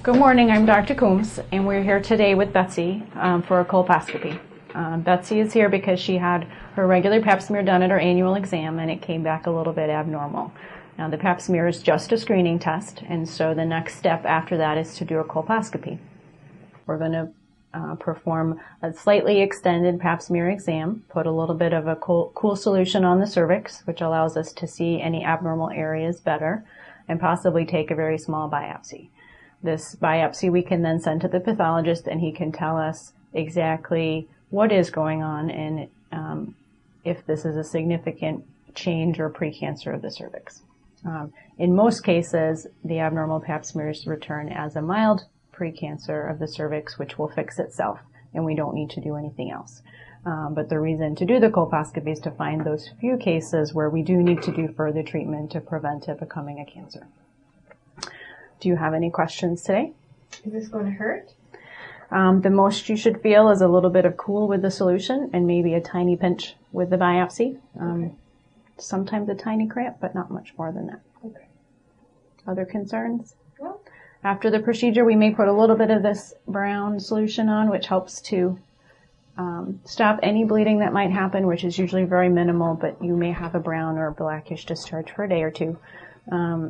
Good morning, I'm Dr. Coombs, and we're here today with Betsy for a colposcopy. Betsy is here because she had her regular pap smear done at her annual exam, and it came back a little bit abnormal. Now, the pap smear is just a screening test, and so the next step after that is to do a colposcopy. We're going to perform a slightly extended pap smear exam, put a little bit of a cool solution on the cervix, which allows us to see any abnormal areas better, and possibly take a very small biopsy. This biopsy we can then send to the pathologist, and he can tell us exactly what is going on and if this is a significant change or precancer of the cervix. In most cases, the abnormal pap smears return as a mild precancer of the cervix, which will fix itself, and we don't need to do anything else. But the reason to do the colposcopy is to find those few cases where we do need to do further treatment to prevent it becoming a cancer. Do you have any questions today? Is this going to hurt? The most you should feel is a little bit of cool with the solution and maybe a tiny pinch with the biopsy. Okay. Sometimes a tiny cramp, but not much more than that. Okay. Other concerns? Well, after the procedure, we may put a little bit of this brown solution on, which helps to stop any bleeding that might happen, which is usually very minimal, but you may have a brown or blackish discharge for a day or two.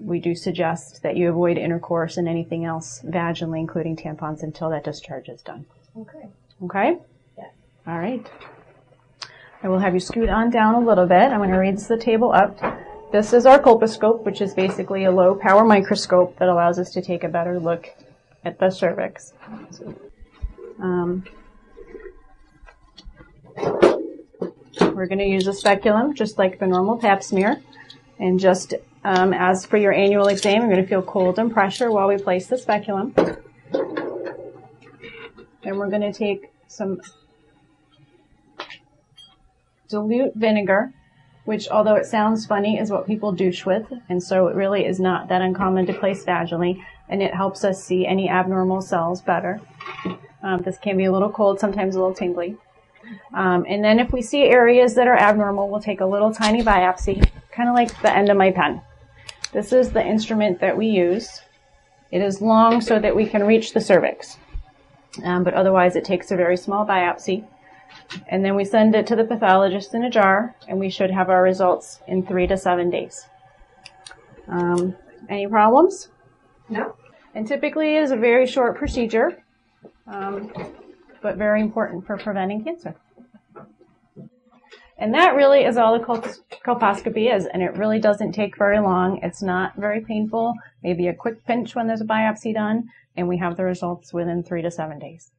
We do suggest that you avoid intercourse and anything else vaginally, including tampons, until that discharge is done. okay. Okay? Yes. All right. I will have you scoot on down a little bit. I'm going to raise the table up. This is our colposcope, which is basically a low-power microscope that allows us to take a better look at the cervix. We're going to use a speculum, just like the normal pap smear. And just as for your annual exam, you're going to feel cold and pressure while we place the speculum. And we're going to take some dilute vinegar, which, although it sounds funny, is what people douche with. And so it really is not that uncommon to place vaginally. And it helps us see any abnormal cells better. This can be a little cold, sometimes a little tingly. And then if we see areas that are abnormal, we'll take a little tiny biopsy, kind of like the end of my pen. This is the instrument that we use. It is long so that we can reach the cervix. But otherwise it takes a very small biopsy. And then we send it to the pathologist in a jar, and we should have our results in 3 to 7 days. Any problems? No. And typically it is a very short procedure, but very important for preventing cancer. And that really is all the colposcopy is, and it really doesn't take very long. It's not very painful, maybe a quick pinch when there's a biopsy done, and we have the results within 3 to 7 days.